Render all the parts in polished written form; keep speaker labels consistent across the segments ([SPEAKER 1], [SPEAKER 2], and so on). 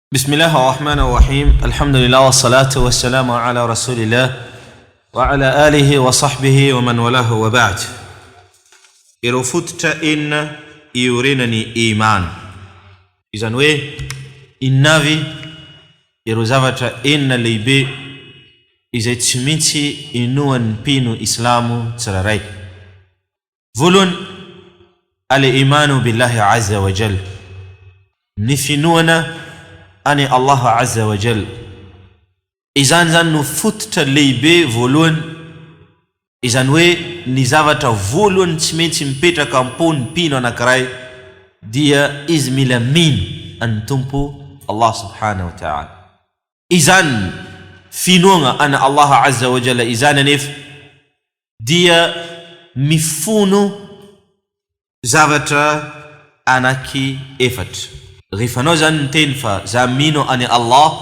[SPEAKER 1] Bismillahirrahmanirrahim. Alhamdulillah wassalatu wassalamu ala rasulillah wa ala alihi wa sahbihi wa man walahu wa ba'd. Iro fototra enina iorenany iman. Izany hoe inavy iro zavatra enina lehibe izay tsy maintsy inoan'ny mpino islamo tsirairay. Voalohany, al-imanu billahi azza wa jal, ny finoana ani Allah azza wa jal. Izany zany no fototra lehibe voalohany, izany hoe ny zavatra voalohany tsy maintsy mipetraka am-pony mpino anankiray dia izy mila mino an'ny tompo Allah subhanahu wa ta'ala. Izany finoana ana Allah azza wa jalla izany anefa dia mifono zavatra anaky efatra. Rehefa anao zany miteny fa za mino ani Allah,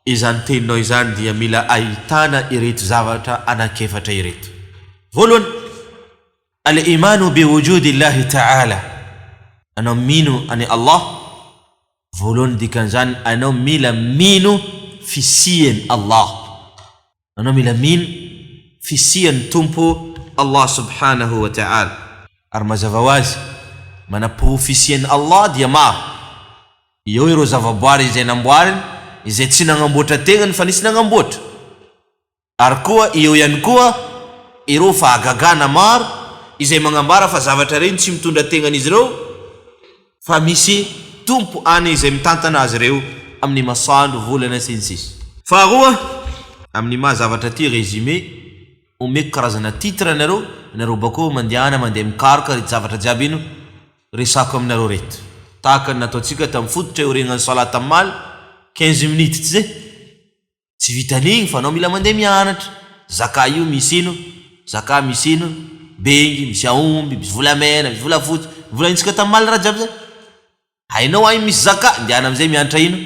[SPEAKER 1] izany teninao izany dia mila ahitana ireto zavatra anakefatra ireto. Voalohany, al-imanu bi wujudillahi ta'ala, anao mino ani Allah. Voalohany dikan'izany anao mila mino fisiany Allah, anao mila mino fisiany tompo Allah subhanahu wa ta'ala. Ary mazava ho azy, manapo fisiany Allah dia maro. Eo ireo zavaboary izay namboariny izay tsy nagnamboatra tegnany fa nisy nagnamboatra. Ary koa eo ihany koa ireo fahagagana maro izay magnambara fa zavatra reny tsy mitondra tegnany izy ireo fa misy tompo any izay mitantana azy ireo amin'ny masoandro, volana sy ny sisa. Faharoa, amin'ny maha zavatra ty résumé omeko karazana titre nareo bako mandehana mandeha mikaroka reto zavatra jiaby ino resako aminareo reto. Tahaka nataontsika tamin'ny fototra iorenan'ny salata mal 15 minutes tsy zay. Tsy vitan'igny fa anao mila mandeha mianatra. Zaka io misy ino, zaka misy ino, bengy, misy aomby, misy volamena, misy volafotsy. Volanitsika tamin'ny mal raha jiaby zay. Hainao ay misy zaka, ndihana amizay mianatra ino?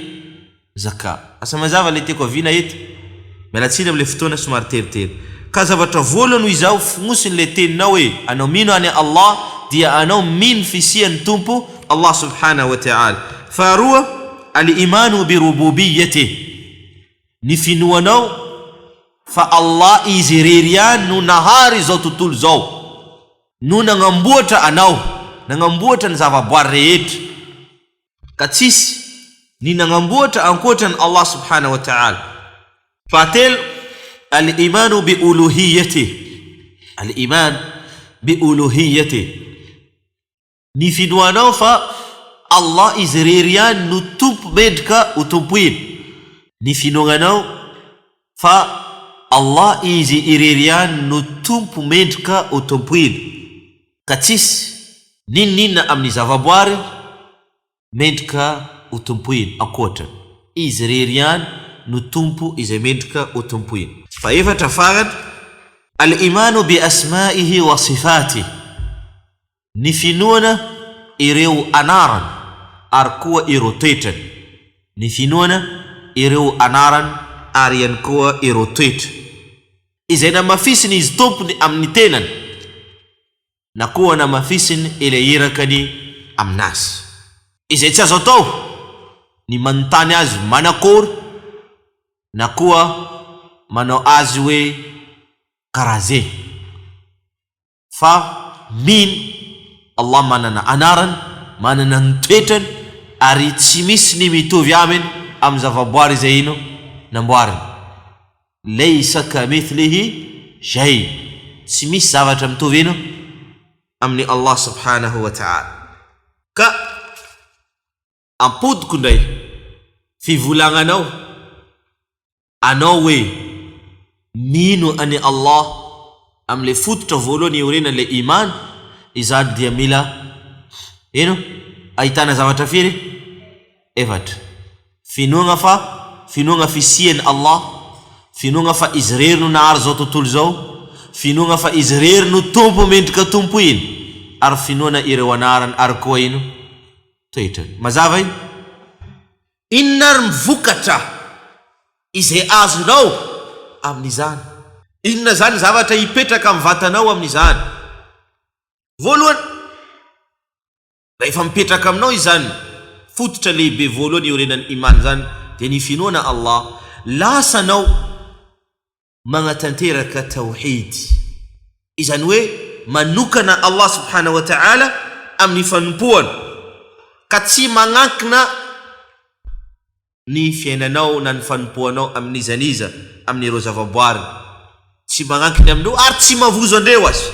[SPEAKER 1] Zaka. Asa mazava le tiako avina eto. Mialatsiny am'le fotoana somary teritery. Ka zavatra voalohany no izao fognosiny le teninao hoe anao mino ani Allah dia anao mino fisian'ny tompo Allah subhanahu wa ta'ala. Faharoa, al-imanu bi rububiyyati, ny finoanao fa Allah izy irery ihany no nahary zao tontolo zao, no nagnamboatra anao, nagnamboatra ny zavaboary rehetra, ka tsisy ny nagnamboatra ankoatran'ny Allah subhanahu wa ta'ala. Fahatelo, al-imanu bi uluhiyyati, al-iman bi uluhiyyati, ny finoanao fa Allah izy irery ihany no tompo mendrika ho tompoiny. Ny finoanao fa Allah izy irery ihany no tompo mendrika ho tompoiny, ka tsisy ninninna amin'ny zavaboary mendrika ho tompoiny ankoatra. Izy irery ihany no tompo izay mendrika ho tompoiny. Fa efatra farany, al-imanu bi asma'ihi wa sifatihi, ny finoana ireo anarany ary koa ireo toetrany. Ny finoana ireo anarany ary ihany koa ireo toetra izay namafisiny izy tompony amin'ny tenany na koa namafisiny ilay irakany aminazy, izay tsy azo atao ny manontany azy manakory na koa manao azy hoe karaze. Fa mino Allah manana anarany, manana ny toetrany, ary tsy misy ny mitovy aminy amin'ny zavaboary izay ino namboariny. Laysa kamithlihi shay, tsy misy zavatra mitovy ino amin'ny Allah subhanahu wa ta'ala. Ka ampodiko ndray fivolagnanao anao hoe mino ani Allah am'le fototra voalohany iorenan'le iman, izany dia mila ino ahitana zavatra firy efatra. Finoana fisiany Allah, finoana fa izy rery no nahary zao tontolo zao, finoana fa izy rery no tompo mendrika tompo iny, ary finoana ireo anarany ary koa ino toetrany. Mazava iny, inona ary mivokatra izay azonao amin'izany? Inona zany zavatra hipetraka amin'ny vatanao amin'izany? Voalohany, rehefa mipetraka aminao izany fototra lehibe voalohany iorenan'ny iman zany dia ny finoana Allah, lasanao magnatanteraka tawhid, izany hoe manokana Allah subhanahu wa ta'ala amin'ny fanompoana, ka tsy magnankina ny fiainanao na ny fanompoanao amin'izaniza amin'ireo zavaboary, tsy magnankina amin'ireo ary tsy mavozo andreo azy,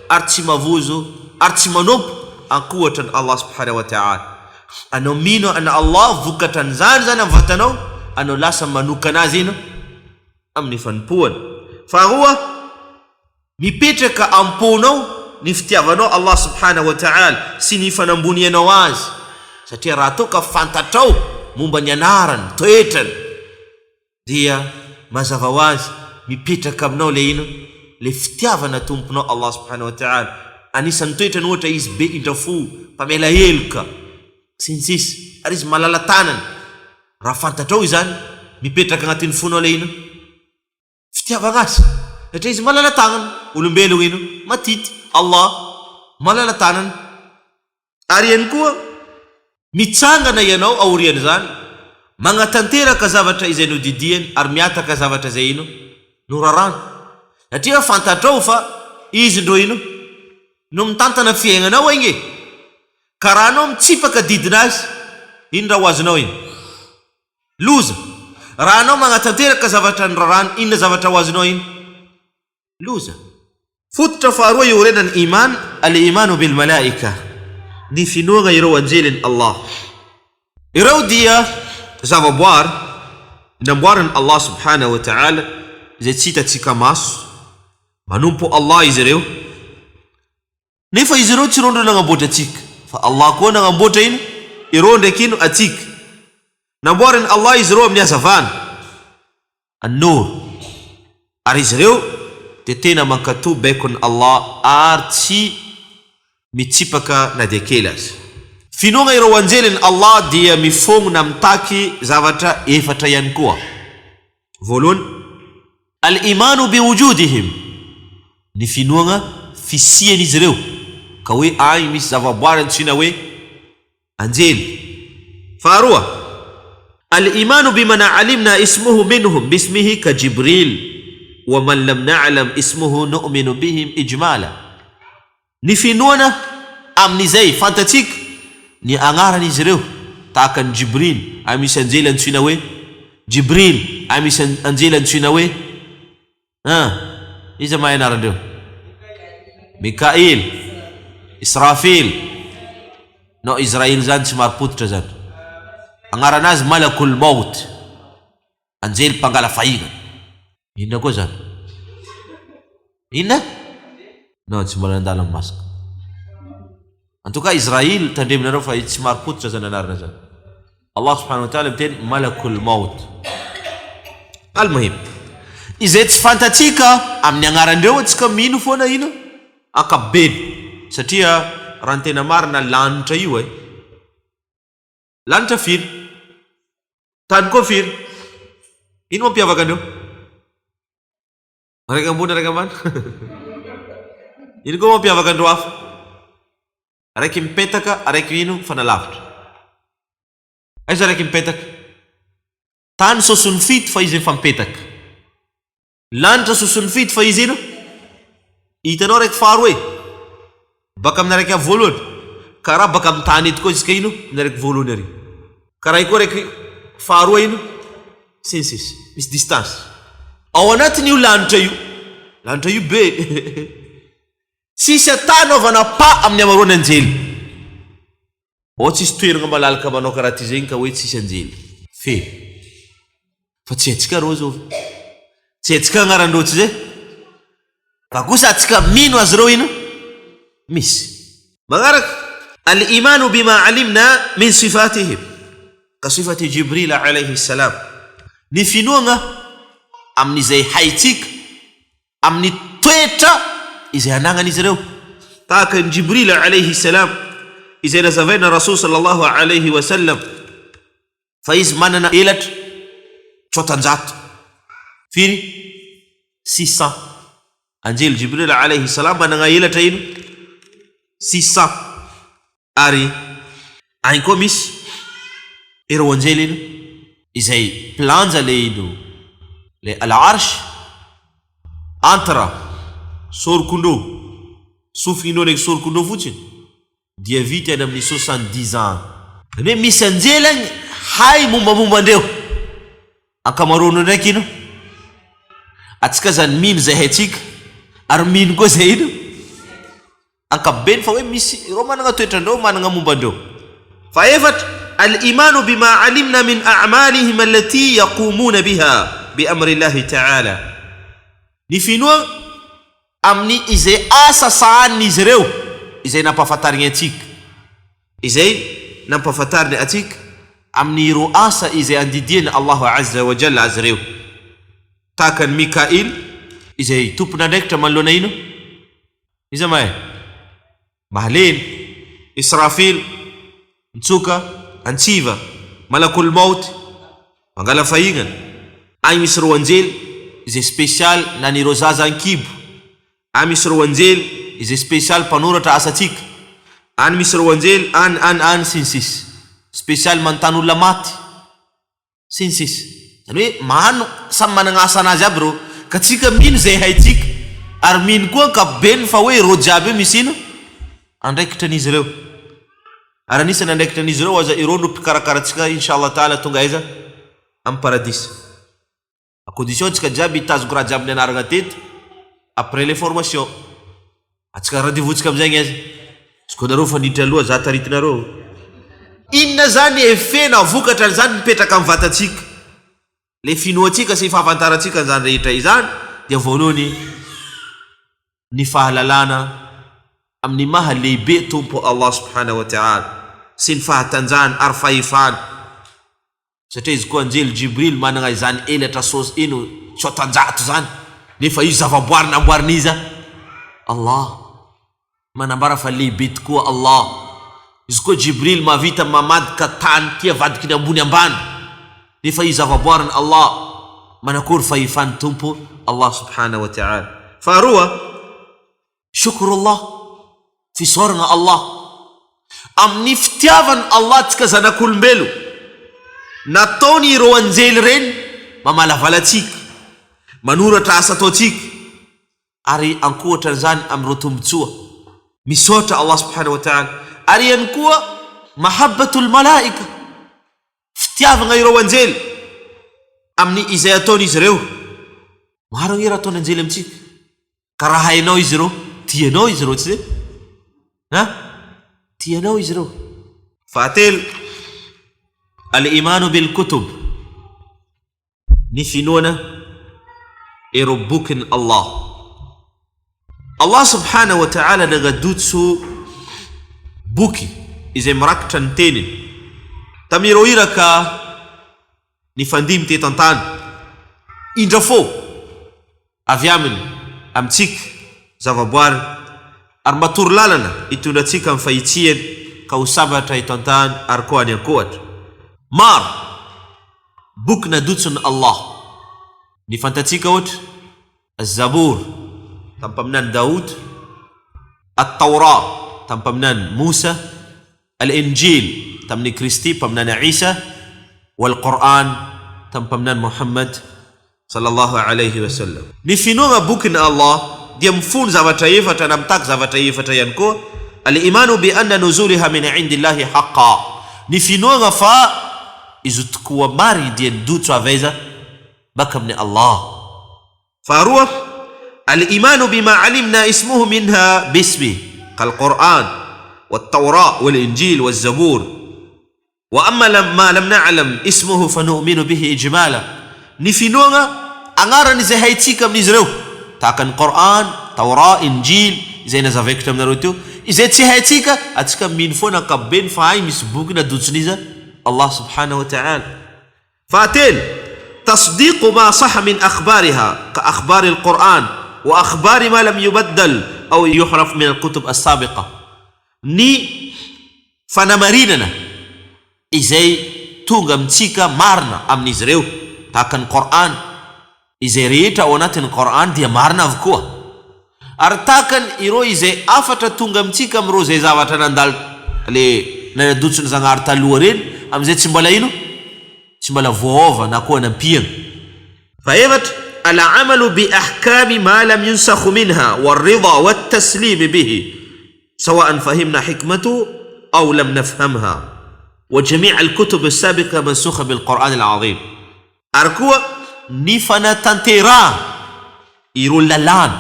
[SPEAKER 1] ary tsy mavozo ary tsy manompo ankohatra ny Allah subhanahu wa ta'ala. Anao mino ana Allah vokatra an'izany zany amin'ny vatanao, anao lasa manokana azy ino amin'ny fanompoana. Faharoa, mipetraka amponao ny fitiavanao Allah subhanahu wa ta'ala sy ny fanambonianao azy, satria raha toa ka fantatrao momba ny anarany toetrany dia mazava ho azy mipetraka aminao le ino le fitiavana tomponao Allah subhanahu wa ta'ala. Anisan'ny toetrany ohatra izy be indrafo, mpamela heloka sy ny sisa, ary izy malala tanana. Raha fantatrao izany mipetraka agnatin'ny fonao le ino fitiavana azy, satria izy malala tanana, olombelogno ino matity, Allah malala tanana. Ary ihany koa mitsangana ianao aorian'izany, magnatanteraka zavatra izay nodidiany ary miataka zavatra izay ino norarana, satria fantatrao fa izy ndro ino no mitantana fiaignanao enge. Ka raha anao mitsipaka didina azy, ino raha ho azonao iny? Loza. Raha anao magnatanteraka zavatra norarana, inona zavatra ho azonao iny? Loza. Fototra faharoa iorenan'ny iman, al-imanu bil malaika, ny finoana ireo anjeliny Allah. Ireo dia zavaboary namboariny Allah subhanahu wa ta'ala izay tsy hitatsika maso, manompo Allah izy ireo, nefa izy ireo tsy rondro nagnamboatra atsika, fa Allah koa nagnamboatra ino ireo ndraiky ino atsika. Namboariny Allah izy ireo amin'ny hazavana an-nur, ary izy ireo dia tena mankatoa baikony Allah ary tsy mitsipaka na dia kely azy. Finoana ireo anjeliny Allah dia mifongona mitaky zavatra efatra ihany koa. Voalohany, al-imanu biwujudihim, ny finoana fisiany izy ireo, ka hoe ay misy zavaboary antsoina hoe anjely. Faharoa, al-imanu biman alimna ismuhu minhum bismihi ka Jibril wa man lam na'lam ismuhu nu'minu bihim ijmala. Ny finoana amin'izay fantatsika ny agnarany izy ireo, tahaka ny Jibril, ay misy anjely antsoina hoe Jibril, ay misy anjely antsoina hoe iza mahay anarandreo? Mikail, Israfil, no Israel zany tsy maripototra zany. Agnaranazy malakul maut, anjely mpangala fahigana. Inona koa zany? Inona? No, tsy mbola nandala amin'ny masaka. En tout cas Israel tandreminareo fa tsy maripototra zany anarana zany. Allah subhanahu wa ta'ala miteny malakul maut. Al-muhim, izay tsy fantatsika amin'ny agnarandreo atsika mino foana ino ankapobeny, satria raha ny tena marina lanitra io lanitra firy, tany koa firy, ino mampiavaka andreo? Araiky ambony araiky ambany ino koa mampiavaka andreo hafa? Araiky mipetaka, araiky ino fanalavitra. Aiza araiky mipetaka? Tany sosony fito fa izy mifampetaka, lanitra sosony fito fa izy ino hitanao araiky faharoa baka amin'ny araiky voalohany, karaha baka amin'ny tany eto koa isika ino ny araiky voalohany ary, karaha koa araiky faharoa ino sisy misy distance ao anatin'io lanitra io be sisy atanaovana pa amin'ny amaroany anjely. O tsisy toerana malalaka manao karaha ty zegny ka hoe tsisy anjely fe, fa tsy haitsika rô zao, tsy haitsika agnaran-drotsy zay, fa kosa atsika mino azy reo ino misy. Magnaraka, al-imanu bima alimna min sifatihim ka sifati Jibril alayhi salam, ny finoana amin'izay haitsika amin'ny toetra izay anagnany izy ireo, tahaka ny Jibril alayhi salam izay nazavaina Rasul sallallahu alayhi wa sallam fa izy manana elatra 600 firy 600. Anjely Jibril alayhi salam manana elatra ino 600, ary any koa misy ireo anjely ino izay planja le ino le al-arsh entre sorokondro sofina ndraiky sorokondro fotsiny dia vita any amin'ny 70 ans. Hoe misy anjely agny hay mombamomba andreo ankamaroany ndraiky ino atsika zany mino zay haitsika ary mino koa zay ino ankabeny fa hoe misy ireo managna toetrandreo managna momba andreo. Fa efatra al-imanu bima alimna min a'malihim allati yaqumuna biha bi amri llahi ta'ala, ny finoa amin'ny izay asa sahanin'izy ireo izay nampahafantariny atsika, izay nampahafantariny atsika amin'ny ireo asa izay andidiany Allahu azza wa jalla azy ireo, tahaka ny Mikail izay tompon'andraikitra manoloana ino iza mahay mahaleny, Israfil mitsoka antsiva, malakul maut mangala fahignana. Agny misy ireo anjely izay spesialy na ny ireo zaza ankibo, agny misy ireo anjely izay spesialy mpanoratra asatsika, agny misy ireo anjely any sy ny sisy spesialy manontany olona maty sy ny sisy. Zany hoe mano samy managna asa anazy aby reo, ka tsika mino zay haitsika ary mino koa ankapobeny fa hoe reo jiaby io misy ino andraikitra an'izy ireo. Ary anisany andraikitra an'izy ireo aza ireo no mpikarakaratsika inshallah taala tonga aiza amin'ny paradisa. A condition tsika jiaby hitazoko raha jiaby nianaragna teto après les formations. Atsika rendez-vous tsika amizay aiza izy nareo faniditra aloha za taritinareo. Inona zany effet na vokatra zany mipetraka amin'ny vatatsika, le finoatsika sy fahafantarantsika zany rehetra izany dia voalohany ny fahalalana amin'ny maha lehibe tompo Allah subhanahu wa ta'ala sy ny fahatanjahany ary fahefany. Satria izy koa anjely Jibril managna izany elatra sos ino tsotanjato zany, nefa io zavaboary namboariniza Allah, manambara fa lehibe tokoa Allah. Izy koa Jibril mavita mamadika tany tia vadika ny ambony ambany, nefa io zavaboariny Allah, manakory fahefany tompo Allah subhanahu wa ta'ala. Faharoa shukrullah, fisoragna Allah amin'ny fitiavany Allah tsika zanak'olombelo, nataony ireo anjely reny mamalavalatsika, manoratra asa ataotsika ary ankohatra zany amin'ireo tombotsoa misaotra Allah subhanahu wa ta'ala. Ary ihany koa mahabbatul malaika, fitiavagna ireo anjely amin'ny izay ataon'izy ireo. Maro gny raha ataony anjely amintsika ka raha hainao izy ireo, tianao izy ireo, tsy zay tianao izy ireo. Fahatelo al-imanu bil kutub, ny finoana ireo bokin Allah. Allah subhanahu wa ta'ala nagadotso boky izay mirakitra ny teniny tamireo iraka ny fandimy teto an-tany indra fô avy aminy amintsika zavaboary ary matory lalana hitondratsika amin'ny fahitsiany ka ho sambatra eto an-tany ary koa any ankohatra. Maro boky nadotsony Allah, ny fantatsika ohatra az-Zabur tampaminany Daoud, at-Taura tampaminany Musa, al-Injil tamin'ny Kristi paminany Isa, wal-Quran tampaminany Muhammad sallallahu alayhi wa sallam. Ny finoagna bokin Allah dia mifono zavatra efatra na mitaka zavatra efatra ihany koa. Al-imanu bi anna nuzuliha min indillahi haqqa, ny finoagna fa izy tokoa mary dia nidotso avaiza baka amin'ny Allah. Faharoa al-imanu bima alimna ismuhu minha bismi kal-Quran wat-Tawra wal-Injil wal-Zabur, wa amma ma lam na'lam ismuhu fa nu'minu bihi ijmala, ny finoagna agnarany izay haitsika amin'izy ireo tahaka ny Quran, Tawra, Injil izay nazavaikitra aminareo teo, izay tsy haitsika atsika mino foana ankapobeny fa hay misy boky nadotsoniza Allah subhanahu wa ta'ala. Fahatelo tasdiqu ma saha min akhbariha ka akhbari al-Quran wa akhbari ma lam yubaddal aw yuhraf min al-kutub as-sabiqa, ny fanamarinana izay tonga amintsika marina amin'izy ireo tahaka ny Quran, izay rehetra ao anatin'ny Quran dia marina avokoa, ary tahaka ny ireo izay afatra tonga amintsika amin'ireo zay zavatra nandalo le nadotsony Zagnahary taloha reny amzay tsy mbola ino, tsy mbola voaova na koa nampiagna. Faefatra العمل بأحكام ما لم ينسخ منها والرضا والتسليم به سواء فهمنا حكمته أو لم نفهمها وجميع الكتب السابقة منسوخة بالقرآن العظيم. أركوا نفنا تنتيرا يرول لان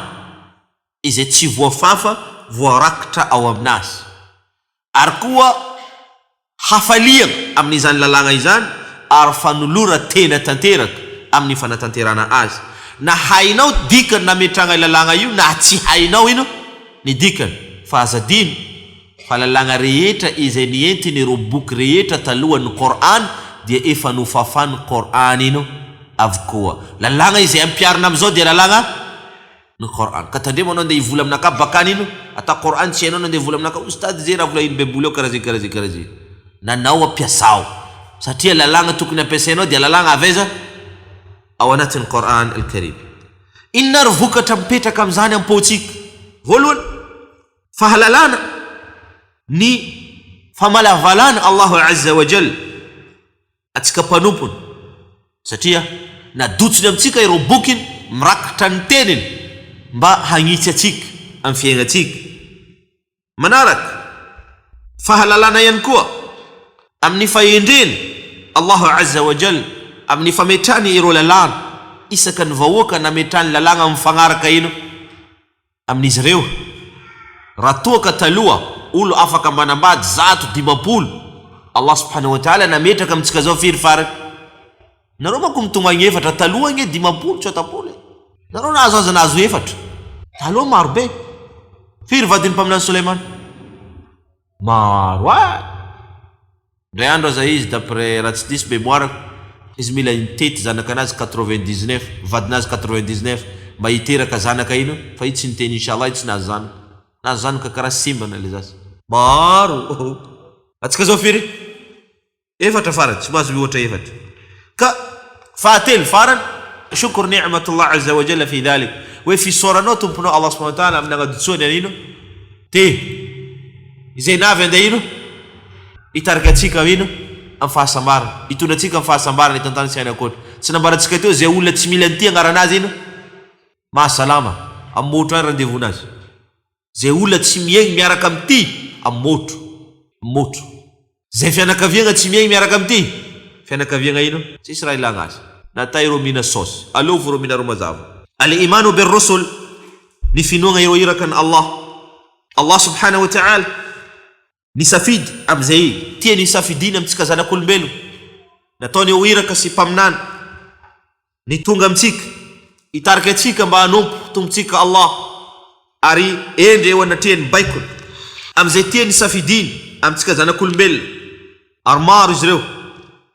[SPEAKER 1] إذا تشيفوا فافا وركتا أو الناس. أركوا حفليا أم نزان للان إذان أرفنلورا تينا تنتيرك أم نفنا تنتيرانا آز na hainao dikany na metranga lalagna io na tsy hainao ino ny dikany fa azadino fa lalagna rehetra izay nientiny ro boky rehetra talohan'ny Qur'an dia efa nofafany Qur'an ino avokoa. Lalagna izay ampiarina amizao dia lalagna ny Qur'an. Ka tandremo anao ndeha hivola aminaka bakany ino ata Qur'an tsy hainao ndeha hivola aminaka ustad zay raha vola ino baiboly eo karaha nanao ampiasao satria lalagna tokony ampiasainao dia lalagna aveza أو نات القرآن الكريم. إن رفوك تمبيتا كم زاني أمبوتيك غلون فهلالان ني فملا فلان الله عز وجل أتكبانوبون ستيا ندوت نمتيك يروبوكين مراك تنتين با هنيتيك أنفينتيك منارك فهلالان ينكوا أمني فيندين الله عز وجل amni fametani iro lalang isaka ny vahoaka na metany lalagna mifagnaraka ino amin'izy ireo raha toaka taloha olo afaka manambady 150 Allah subhanahu wa ta'ala nametraka amintsika zao firy farany nareo manko mitongagny efatra taloha gne 50 70 nareo nazo nazo efatra taloha maro be firy vadiny mpaminany Suleiman maro ndray andro aza izy d'après raha tsy diso mémoire izy mila intety zanaka anazy 99 vadinazy 99 mba hiteraka zanaka ino fa itsy niteny inshallah itsy nazo zanaka karaha simbana le zasy maro atsika zao firy efatra farany tsy mahazo mihoatra efatra ka fahatelo farany shukr ni'matullah azza wa jalla fi dhalik hoe fisoranao tomponao Allah subhanahu wa ta'ala amin'ny agnadotsoany anino te izay navy andeha ino hitarika atsika ino am fahasambarana itondratsika am fahasambarana itantany sy aina koatra tsy nambarantsika teo zay olona tsy mila nity agnaranazy ino mahasalama am motro any randevonazy zay olona tsy miaigny miaraka amty am motro zay fianakaviagna tsy miaigny miaraka amty fianakaviagna ino tsisy raha ilagna azy nata iro mina sosy aleovo ro mina ro mazava al-imanu bir-rusul ni finoagna iro iraka ny Allah subhanahu wa ta'ala ni safidy amzay tia ni safidina amtsika zanak'olombelo nataony ho iraka sy mpaminana ny tonga amtsika hitarika atsika mba hanompo tombotsika Allah ary endre eo anatrehany baikony amzay tia ni safidina amtsika zanak'olombelo ary maro izy ireo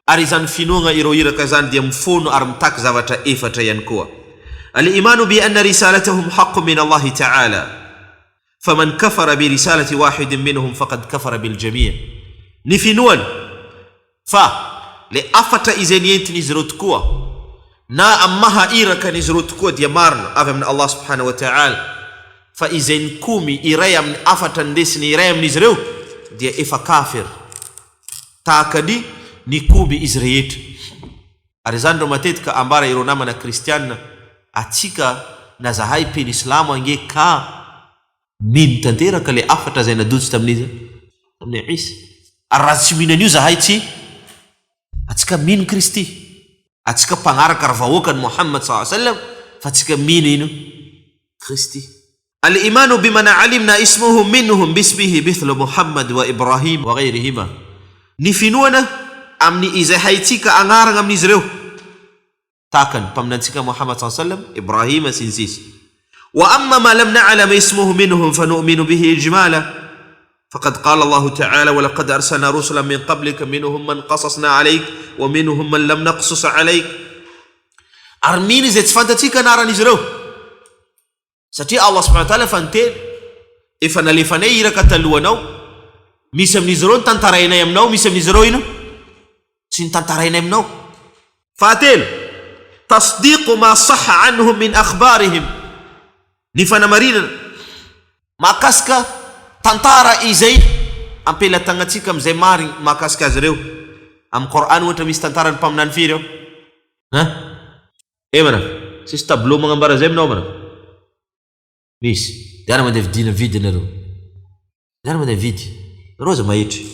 [SPEAKER 1] ary izany finoagna ireo iraka zany dia mifono ary mitaky zavatra efatra ihany koa al-imanu bi anna risalatahum haqqun min Allah ta'ala فمن كفر برسالة واحد منهم فقد كفر بالجميع نفنون لأفتا إذن ينتني زروتكوا نا أمها إيركا نزروتكوا ديمارنا أفا من الله سبحانه وتعالى فإذن كومي إيريا من أفتا ندسني إيريا من إزرو دي إفا كافر تاكدي نكوبي إزريت أرزاندو ماتيتك أمبارا إيرونامنا كريستيان أتيكا نزهاي بين إسلام وانجي كا min tanteraka le afatra zay nadotsy tamin'izy tamin'ny Isa ary raha tsy mihinana io zahay tsy atsika mino Kristy atsika mpagnaraka vahoakany Muhammad sallallahu alaihi wasallam fa atsika mino ino Kristy al-imanu biman alimna ismuhum minhum bismihi mithlu Muhammad wa Ibrahim wa ghayrihima ni finoana amin'ny izay haitsika agnarana amin'izy ireo takany mpaminantsika Muhammad sallallahu alaihi wasallam Ibrahim sy ny sisa وأما ما لم نعلم اسمه منهم فنؤمن به إجمالا فقد قال الله تعالى ولقد أرسلنا رسلا من قبلك منهم من قصصنا عليك ومنهم من لم نقصص عليك أرميني زي تفانتتيك نارا نزرو ستي الله سبحانه وتعالى فانتين إفنا لفني يركتلونو ميسم نزرون تنترين يمنو ميسم نزروينو سين تنترين يمنو فاتين تصديق ما صح عنهم من أخبارهم nifana marina makaska tantara izay ampelatangatsika amzay marigny makaska azy ireo am Quran wonta misy tantarany mpaminany firy ao? Mana sisy tableau magnambara zay aminao mana? Misy. Diana mandeha vidina vidy nareo. Diana mandeha vidy. Nareo za mahitry.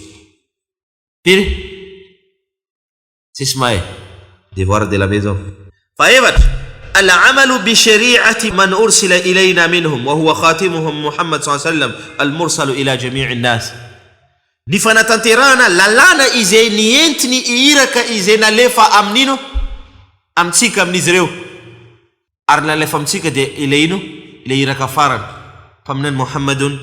[SPEAKER 1] Firy? Sisy mahay. Devoir de la maison. Faevatra. العمل بشريعة من أرسل إلينا منهم وهو خاتمهم محمد صلى الله عليه وسلم المرسل إلى جميع الناس. Nifana tanterana lalana izay nientiny iraka izay nalefa aminino amtsika amin'izy reo. Ary nalefa amtsika dia ile ino? Ile iraka farany paminany Muhammadun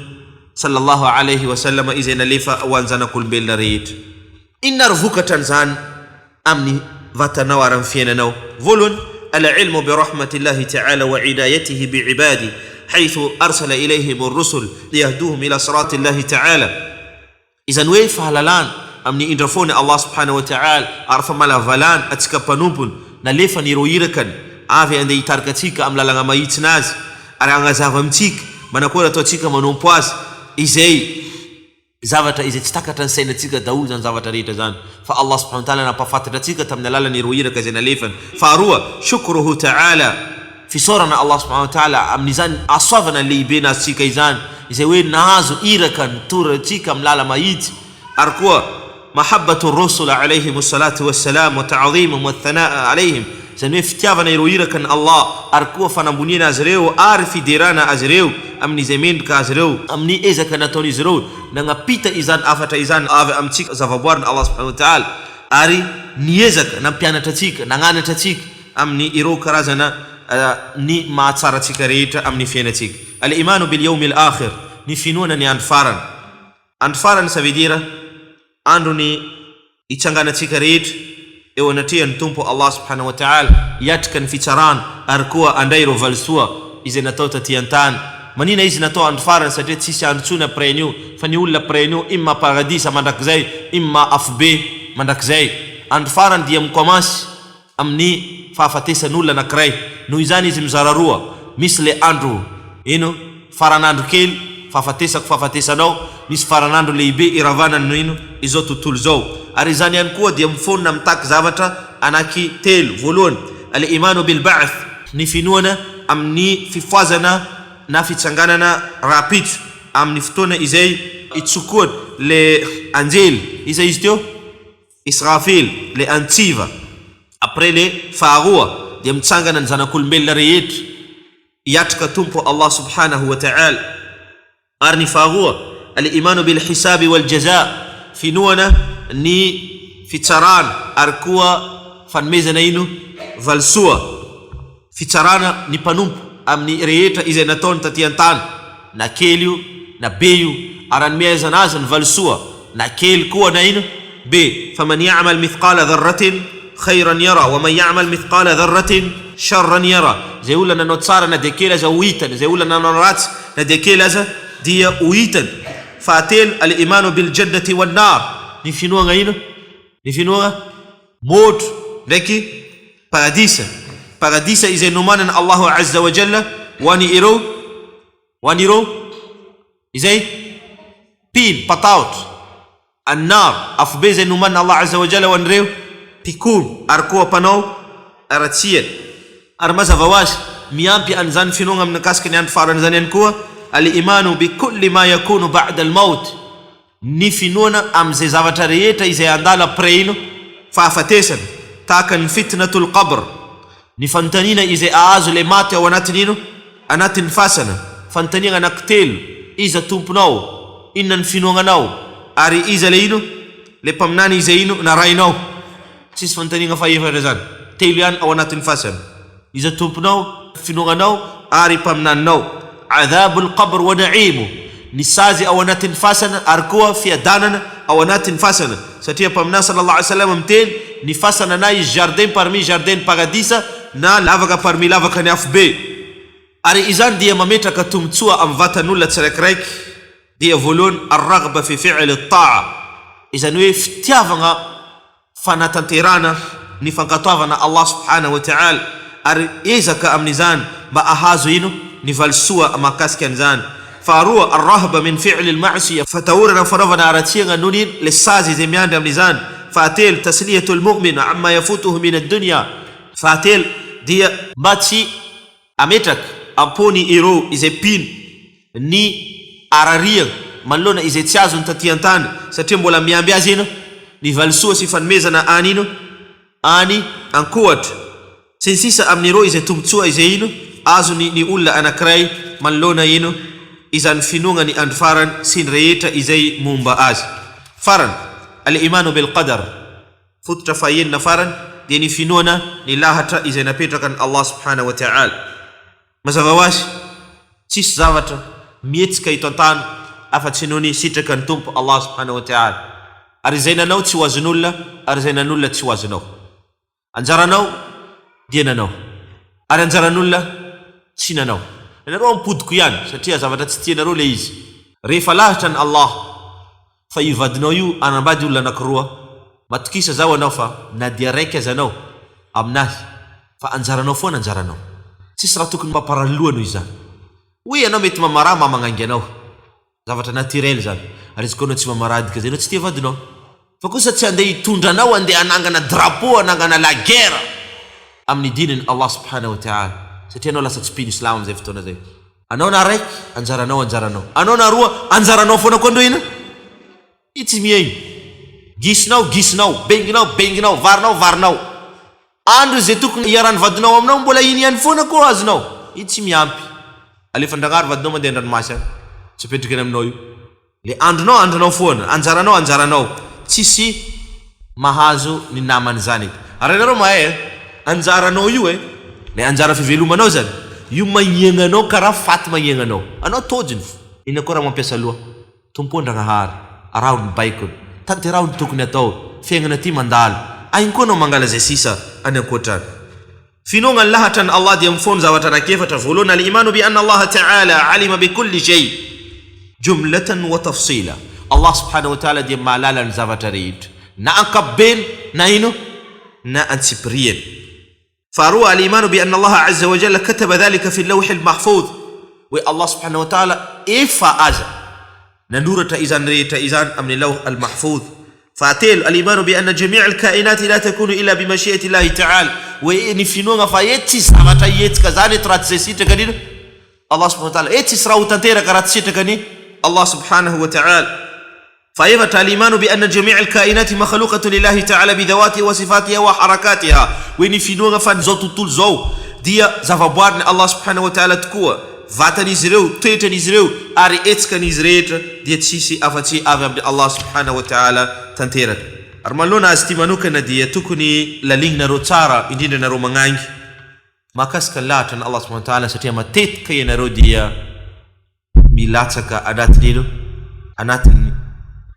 [SPEAKER 1] sallallahu alayhi wa sallam izay nalefa ho anjanak'olombelona rehetra. Inona ry vokatra an'izany amin'ny vatanao ary amin'ny fiainanao? Voalohany العلم برحمة الله تعالى وعنايته بعباده حيث أرسل إليهم الرسل ليهدوهم إلى صراط الله تعالى. إذن ويف هلالان أمني إندرفون الله سبحانه وتعالى أعرف مالا فلان أتكبنوبن نليفا نيرويركن عافي عند يتاركتيك أملا لغا ما يتناز أرانغا زافمتيك منakula totika manumpuas izay zavatra izay tsy takatra sainatsika daholo zany zavatra rehetra zany fa Allah subhanahu wa ta'ala nampafantatratsika tamin'ny alalany rohiraka izay nalefany. Faharoa shukruhu ta'ala fisorana Allah subhanahu wa ta'ala amin'izany asoavana lehibe natsika izany izay hoe nahazo iraka nitoratsika amin'ny lala mahitsy. Ary koa mahabbatu rusul alayhim salatu wassalam wa ta'dhimum wa thanaa alayhim zany hoe fitiavana ireo iraka ny Allah ary koa fanamboniana azy ireo ary fiderana azy ireo amin'izay mendrika azy ireo amin'ny ezaka nataon'izy ireo nagnapita izany afatra izany avy amintsika zavaboariny Allah subhanahu wa ta'ala ary niezaka nampianatra atsika nagnanatra atsika amin'ny ireo karazana ny mahatsara atsika rehetra amin'ny fiainatsika. Al-imanu bil yawmil akhir ny finoana ny andro farany. Andro farany ça veut dire andro ny itsanganatsika rehetra eo anatrehany tompo Allah subhanahu wa ta'ala yatrika ny fitsarana ary koa andray ireo valisoa izay natao taty an-tany. Manina izy natao andro farany satria tsisy andro tsony après an'io fa ny olona après an'io imma paradisa mandrakizay imma afobe mandrakizay. Andro farany dia mikomansy amin'ny fahafatesan'olona anankiray noho izany izy mizara roa. Misy le andro ino faranandro kely fahafatesako fahafatesanao, misy faranandro lehibe iravanany no ino izao tontolo zao. Ary izany ihany koa dia mifonona mitaky zavatra anaky telo. Voalohany al-imanu bil ba'th ny finoana amin'ny fifoazana na fitsanganana rapitso amin'ny fotoana izay itsokoany le anjely izay izy teo Israfil le antsiva. Après le faharoa dia mitsangana ny zanak'olombelona rehetra yatrika tompo Allah subhanahu wa ta'ala. Ary ny faharoa al-imanu bil hisabi wal jaza finoana ny fitsarana ary koa fanomezana ino valsoa fitsarana ny mpanompo amin'ny rehetra izay nataony taty an-tany na kely io na be io ary anomezana azy ny valsoa na kely koa na ino be. Faman ya'mal mithqala dharratin khayran yara wa man ya'mal mithqala dharratin sharran yara. Zay olona nanao tsara na dia kely aza ho hitany, zay olona nanao ratsy na dia kely aza dia ho hitany. Fahatelo al-imanu bil jannati wan nar ny finoagna ino ny finoagna motro ndraiky paradisa. Paradisa izay nomanana Allahu azza wa jalla wani ireo izay pil pataot annar afobe izay nomanana Allah azza wa jalla wani ireo pikolo ary koa mpanao aratsiany. Ary mazava ho azy miampy an'izany finoagna amin'ny kasika ny andro farany zany ihany koa al-imanu bi kulli ma yakunu ba'da al-maut ny finoana am'izay zavatra rehetra izay andala après ino fahafatesana tahaka ny fitnatul qabr ny fanontaniana izay ahazo le maty ao anatiny ino anatiny fasana. Fanontaniana anankitelo iza tomponao inona ny finoagnanao ary iza le ino le mpaminany izay ino narainao. Tsisy fanontaniana faefatra zany telo ihany ao anatiny fasana iza tomponao finoagnanao ary mpaminaninao. Adhabul qabr wa na'imu ny sazy ao anatin'ny fasana ary koa fiadanana ao anatin'ny fasana satria mpaminany sallallahu alaihi wasallam miteny ny fasana na izy jardin parmi jardin paradisa na lavaka parmi lavaka ny afobe. Ary izany dia mametraka tombotsoa amin'ny vatan'olona tsiraikiraiky. Dia voalohany ar-raghba fi fi'l at-ta'a izany hoe fitiavana fanatanterana ny fankatoavana Allah subhanahu wa ta'ala ary ezaka amin'izany mba ahazo ino ny valsoa makasika an'izany. Faharoa ar-rahba min fi'l al-ma'siyah fataorana fanaovana aratsiagna noho ny le sazy izay miandry amin'izany fatel tasliyatul mu'min amma yafutuhu min ad-dunya, fatel dia bachi ametak amponi iro izay pino ny araria malona izay tsy azony taty antany satria mbola miamby azy ino ny valsoa sy fanomezana any ino any ankohatra sy ny sisa amin'ireo izay tombotsoa izay ino azony ny olona anankiray manolona ino izany finoana ny andro farany sy ny rehetra izay momba azy. Farany al-imanu bil qadar, fototra fahaenina farany dia ny finoana ny lahatra izay napetraka ny Allah subhanahu wa ta'ala. Mazava ho azy tsisy zavatra mihetsika eto antany afa-tsy noho ny sitraka ny tompo Allah subhanahu wa ta'ala. Ary izay nanao tsy ho azon'olona, ary izay nan'olona tsy ho azonao. Anjaranao dia nanao, ary anjaran'olona tsy nanao. Ianareo ampodiko ihany satria zavatra tsy tianareo le izy. Rehefa lahatra ny Allah fa io vadinao io anambady olona anankiroa, matokisa zao anao fa na dia raiky aza anao aminazy fa anjaranao foana anjaranao. Tsisy raha tokony mamparalohanao izany. Hoe anao mety mamara mamangangy anao, zavatra naturel zany. Ary izy koa anao tsy mamaradika zay anao tsy tia vadinao. Fa kosa tsy andeha hitondra anao andeha anangana drapeau, anangana la guerre amin'ny dininy Allah subhanahu wa ta'ala. Satria anao lasa tsy pino islam am'izay fotoana zay. Anao na raiky anjaranao anjaranao, anao na roa anjaranao foana koa andro ina. Itsy miaigny gisinao benginao varinao. Andro zay tokony iarany vadinao aminao mbola iny ihany foana koa azonao. Itsy miampy. Alefa ndrangary vadinao mandeha andranomasina tsy apetraka eny aminao io. Le andronao foana, anjaranao. Tsisy mahazo ny namany zany. Ary ianareo mahay anjaranao io le anjara fivelomanao zany io magniagnanao karaha faty magniagnanao. Anao tojiny ina koa raha mampiasa loha tompondragnahary arahony baikony tanterahony tokony atao fiaignana ty mandalo aigny koa anao mangala zay sisa any ankoatrany. Finoana ny lahatra ny Allah dia mifono zavatra anakefatra. Voalohany al-imanu bi anna Allah ta'ala alima bi kulli shay jumlatan wa tafsila. Allah subhanahu wa ta'ala dia mahalala ny zavatra rehetra na ankapobeny na ino na antsipiriany. فروى الإيمان بأن الله عز وجل كتب ذلك في اللوح المحفوظ. والله سبحانه وتعالى إفا أزا نورة إذان أمن اللوح المحفوظ. فأتيل الإيمان بأن جميع الكائنات لا تكون إلا بمشيئة الله تعالى. وإن فينونا فايتس أمتا يتكزاني تراتسيسي تكنين الله سبحانه وتعالى يتس راو تنتيرا كراتسي تكنين الله سبحانه وتعالى. فأيضا الإيمان بأن جميع الكائنات مخلوقة لله تعالى بذواتها وصفاتها وحركاتها. وإن في نوغا فانزوتو طول زو ديا زفابوارن الله سبحانه وتعالى تكوى فاتا نزريو تيتا نزريو أري إتسكا نزريت ديا تسيسي أفتي أفهم الله سبحانه وتعالى تنتيرت. أرمالونا استيمانوكا ديا تكوني للينغنا روتارا إندينا نرو مغانج ما كاسكا لاتن الله سبحانه وتعالى ستيما تيت كي نرو ديا ميلاتسكا أدات دينو أناتن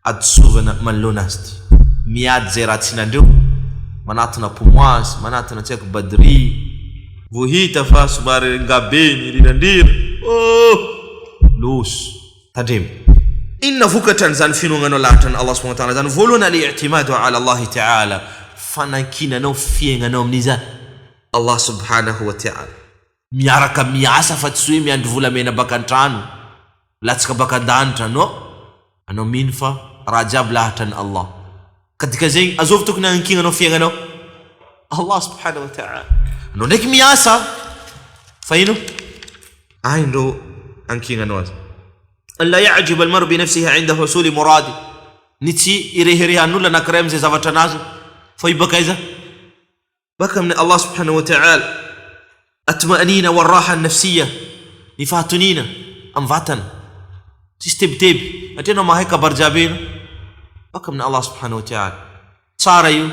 [SPEAKER 1] adsovana manolona azy ty miady zay raha tsy nandreo manatona pomoasy manatona tsy haiko badri vohita fa somary ngabeny rinandrira loso tandremo. Inona vokatran zany finoananao lahatra ny Allah subhanahu wa ta'ala zany? Voalohany al-i'timadu ala Allah ta'ala, fanankinanao fiaignanao amin'izany Allah subhanahu wa ta'ala. Miaraka miasa fa tsy hoe miandry volamena baka antrano latsaka baka andanitra no anao mino fa raha jiaby lahatra ny Allah. Katika zegny azovy tokony ankinanao fiaignanao Allah subhanahu wa ta'ala. Anao ndraiky miasa fa ino aindro ankinanao azy. Alla ya'jib al-mar'u bi nafsihi 'inda husuli muradi. Ny tsy ireherehan'olona anankiray am'izay zavatra anazy fa ibaka iza baka amin'ny Allah subhanahu wa ta'ala. Atma'nina wal-raha an-nafsiyya, ny fahatonina am vatana tsisy tebiteby atria anao mahay kabar jiaby ino baka amin'ny Allah subhanahu wa ta'ala. Tsara io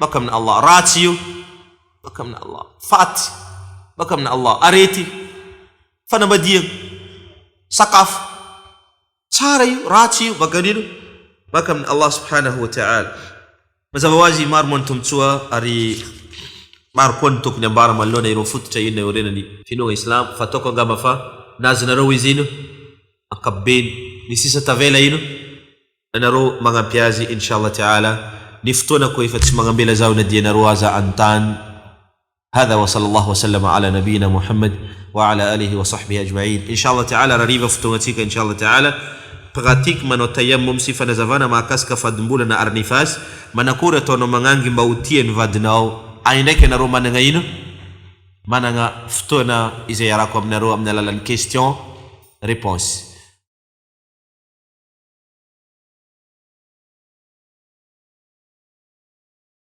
[SPEAKER 1] baka amin'ny Allah, ratsy io baka amin'ny Allah, faty baka amin'ny Allah, arety fanambadiagna sakafo tsara io ratsy io baka nino baka amin'ny Allah subhanahu wa ta'ala. Mazava ho azy maro moa ny tombotsoa ary maro koa ny tokony ambara manoloana ireo fototra ino orenany finoana islam fa ataoko angamba fa nazonareo izy ino ankapobeny ny sisa tavela ino anareo magnampy azy inshallah ta'ala. Ny fotoana koa efa tsy magnambela zao na dianareo aza antany. هذا وصلى الله وسلم على نبينا محمد وعلى آله وصحبه أجمعين إن شاء الله تعالى. رريبة فتواتيك إن شاء الله تعالى pratique manao tayammum sy fanazavana mahakasika fadimbola na arnifas, manakory ataonao magnangy mba ho tiany vadinao? Ay ndraiky anareo managna ino? Managna fotoana izay arako aminareo amin'ny alalan'ny question réponse.